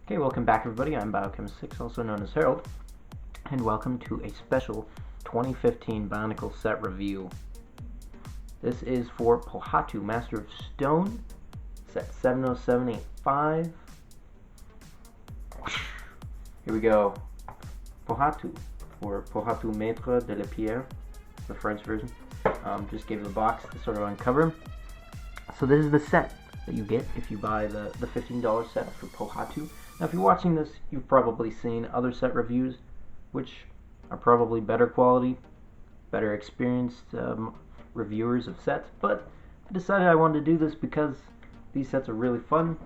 Okay, welcome back everybody. I'm Biochemist6, also known as Harold, and welcome to a special 2015 Bionicle set review. This is for Pohatu, Master of Stone, set 70785. Here we go. Pohatu, or Pohatu Maître de la Pierre, the French version. Just gave the box to sort of uncover him. So this is the set that you get if you buy the $15 set for Pohatu. Now if you're watching this, you've probably seen other set reviews which are probably better quality, better experienced reviewers of sets, but I decided I wanted to do this because these sets are really fun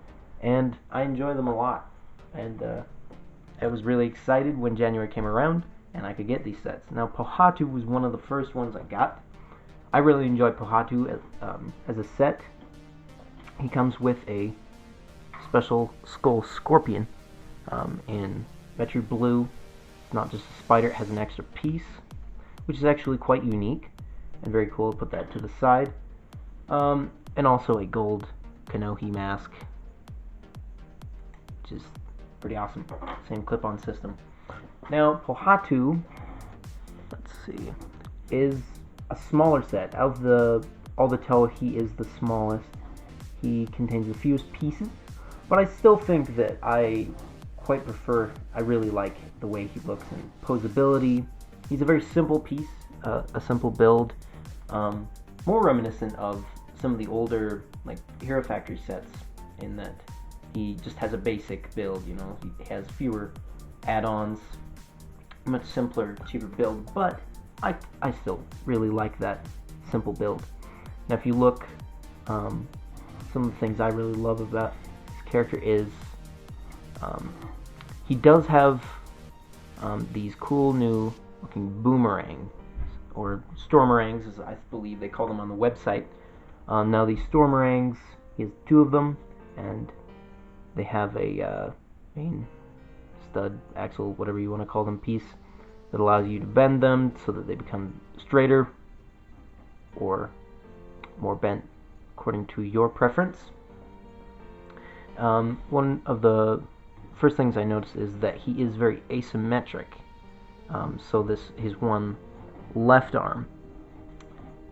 and I enjoy them a lot, and I was really excited when January came around and I could get these sets. Now Pohatu was one of the first ones I got. I really enjoy Pohatu as a set. He comes with a special skull scorpion in Metro Blue. It's not just a spider, it has an extra piece, which is actually quite unique and very cool. Put that to the side. And also a gold Kanohi mask, which is pretty awesome. Same clip-on system. Now, Pohatu, let's see, is a smaller set. Out of all the Toho, he is the smallest. He contains the fewest pieces, but I still think that I really like the way he looks and posability. He's a very simple piece, a simple build, more reminiscent of some of the older like Hero Factory sets in that he just has a basic build, he has fewer add-ons, much simpler, cheaper build, but I still really like that simple build. Now if you look, some of the things I really love about his character is he does have these cool new looking boomerangs, or stormerangs as I believe they call them on the website. Now these stormerangs, he has two of them, and they have a main stud, axle, whatever you want to call them, piece that allows you to bend them so that they become straighter or more bent according to your preference. One of the first things I noticed is that he is very asymmetric. So his one left arm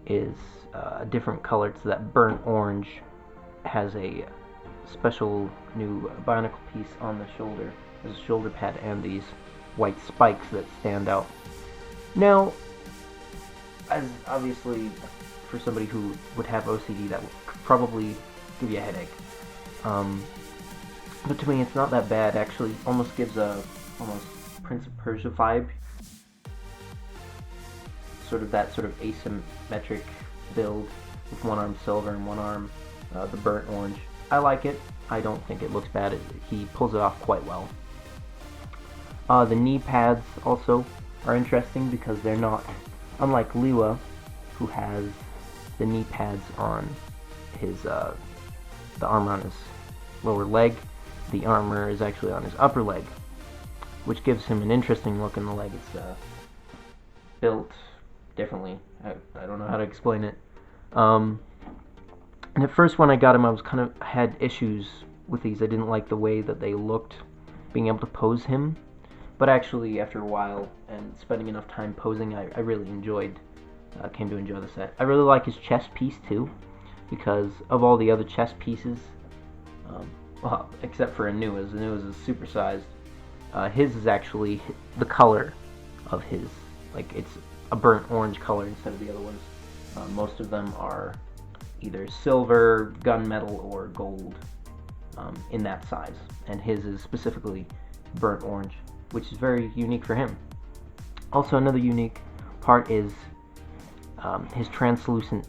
is a different color. It's that burnt orange. Has a special new bionicle piece on the shoulder. There's a shoulder pad and these white spikes that stand out. Now, as obviously for somebody who would have OCD, that would probably give you a headache. But to me, it's not that bad. Actually, almost gives a Prince of Persia vibe. That sort of asymmetric build with one arm silver and one arm the burnt orange. I like it. I don't think it looks bad. He pulls it off quite well. The knee pads also are interesting because they're not, unlike Liwa, who has the knee pads on his the armor on his lower leg. The armor is actually on his upper leg, which gives him an interesting look in the leg. It's built differently. I don't know how to explain it. And at first when I got him, I had issues with these. I didn't like the way that they looked, being able to pose him. But actually, after a while and spending enough time posing, I really came to enjoy the set. I really like his chest piece too, because of all the other chest pieces, well, except for Anua's. Anua's is supersized. His is actually the color of his, like it's a burnt orange color instead of the other ones. Most of them are either silver, gunmetal, or gold in that size, and his is specifically burnt orange, which is very unique for him. Also, another unique part is his translucent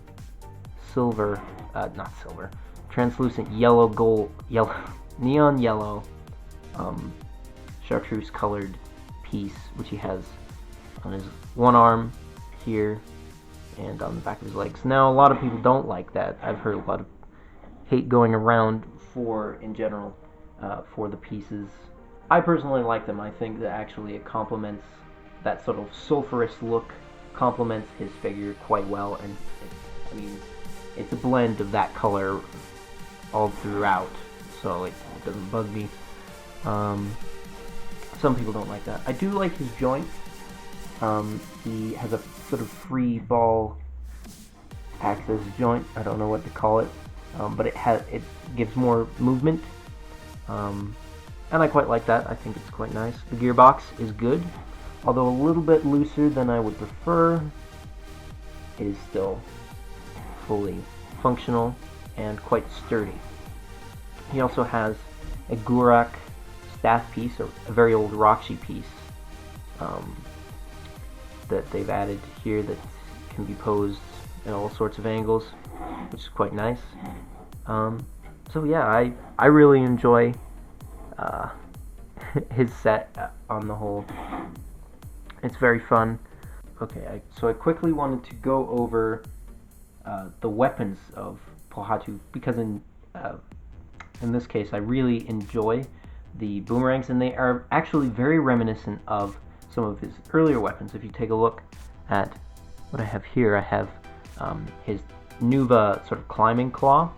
translucent neon yellow chartreuse colored piece, which he has on his one arm here and on the back of his legs. Now, a lot of people don't like that. I've heard a lot of hate going around in general for the pieces. I personally like them. I think that actually it complements that sort of sulphurous look, complements his figure quite well, and it's a blend of that color all throughout, so it doesn't bug me. Some people don't like that. I do like his joints. He has a sort of free ball access joint. I don't know what to call it, but it gives more movement, and I quite like that. I think it's quite nice. The gearbox is good, although a little bit looser than I would prefer. It is still fully functional and quite sturdy. He also has a Gurak staff piece, or a very old Roxy piece, that they've added here that can be posed in all sorts of angles, which is quite nice. So yeah, I really enjoy his set on the whole. It's very fun. Okay, so I quickly wanted to go over the weapons of Pohatu, because in this case I really enjoy the boomerangs, and they are actually very reminiscent of some of his earlier weapons. If you take a look at what I have here, I have his Nuva sort of climbing claw,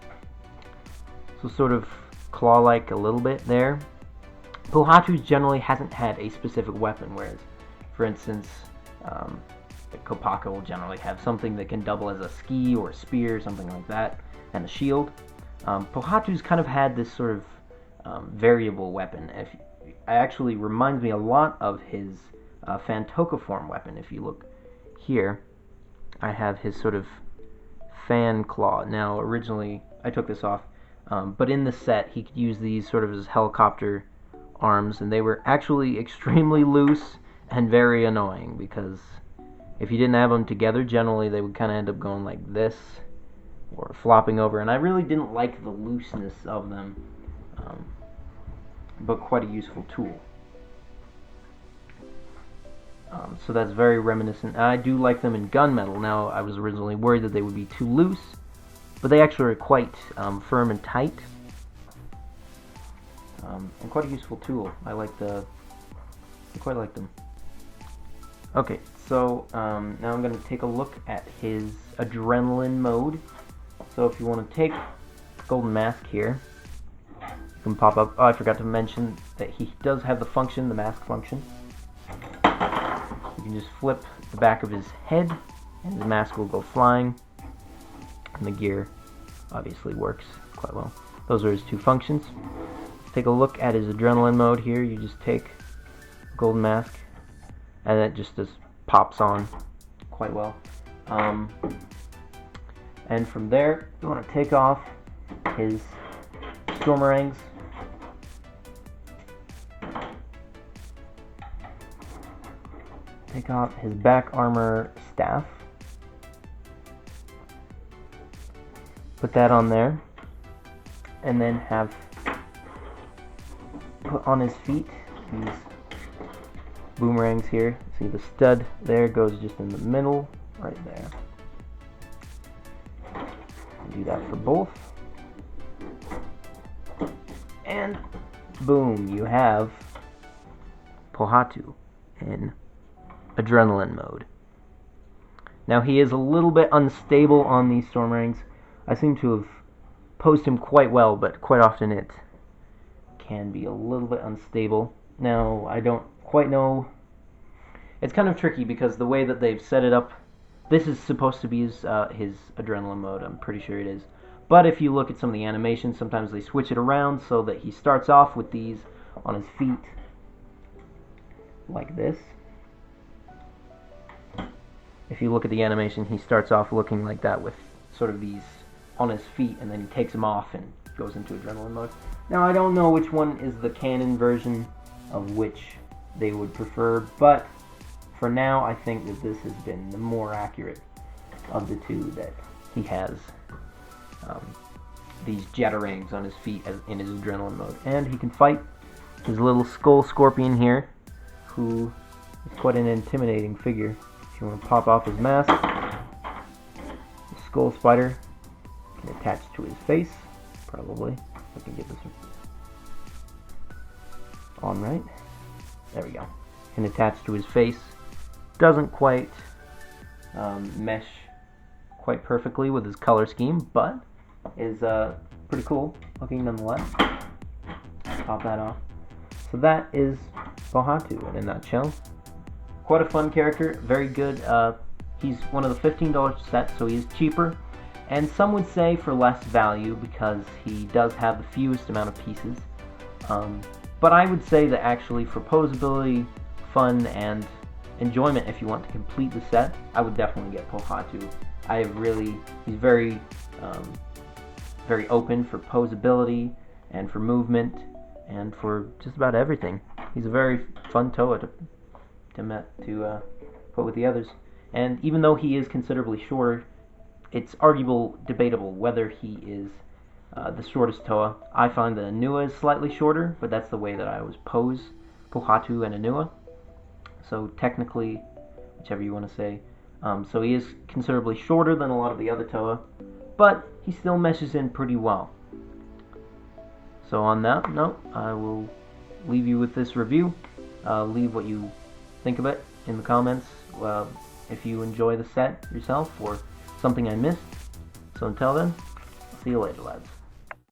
so sort of claw-like a little bit there. Pohatu generally hasn't had a specific weapon, whereas, for instance, the Kopaka will generally have something that can double as a ski or a spear, something like that, and a shield. Pohatu's kind of had this sort of variable weapon. It actually reminds me a lot of his Fantoka form weapon. If you look here, I have his sort of fan claw. Now, originally, I took this off, but in the set, he could use these sort of as helicopter arms, and they were actually extremely loose and very annoying, because if you didn't have them together, generally they would kind of end up going like this, or flopping over, and I really didn't like the looseness of them, but quite a useful tool. So that's very reminiscent. I do like them in gunmetal. Now, I was originally worried that they would be too loose, but they actually are quite firm and tight, and quite a useful tool. I quite like them. Okay, so now I'm going to take a look at his adrenaline mode. So if you want to take Golden Mask here, you can pop up. Oh, I forgot to mention that he does have the function, the mask function. You can just flip the back of his head, and his mask will go flying, and the gear obviously works quite well. Those are his two functions. Let's take a look at his adrenaline mode here. You just take Golden Mask, and it just pops on quite well. And from there, you want to take off his Stormerangs. Take off his back armor staff. Put that on there. And then have put on his feet these boomerangs here. See, the stud there goes just in the middle, right there. Do that for both. And boom, you have Pohatu in adrenaline mode. Now, he is a little bit unstable on these Stormerangs. I seem to have posed him quite well, but quite often it can be a little bit unstable. Now, I don't quite know. It's kind of tricky because the way that they've set it up, this is supposed to be his adrenaline mode. I'm pretty sure it is. But if you look at some of the animations, sometimes they switch it around so that he starts off with these on his feet like this. If you look at the animation, he starts off looking like that with sort of these on his feet, and then he takes them off and goes into adrenaline mode. Now, I don't know which one is the canon version of which they would prefer, but for now, I think that this has been the more accurate of the two, that he has these jetterings on his feet in his adrenaline mode. And he can fight his little skull scorpion here, who is quite an intimidating figure. If you want to pop off his mask, the skull spider can attach to his face, probably. I can get this on right. There we go. Can attach to his face. Doesn't quite mesh quite perfectly with his color scheme, but is pretty cool looking nonetheless. Pop that off. So that is Pohatu in a nutshell. Quite a fun character, very good. He's one of the $15 sets, so he is cheaper. And some would say for less value because he does have the fewest amount of pieces. But I would say that actually for posability, fun, and enjoyment, if you want to complete the set, I would definitely get Pohatu. He's very, very open for posability and for movement and for just about everything. He's a very fun Toa to put with the others. And even though he is considerably shorter, it's debatable whether he is the shortest Toa. I find that Anua is slightly shorter, but that's the way that I always pose Pohatu and Anua. So technically, whichever you want to say. So he is considerably shorter than a lot of the other Toa, but he still meshes in pretty well. So on that note, I will leave you with this review. Leave what you think of it in the comments if you enjoy the set yourself or something I missed. So until then, see you later, lads.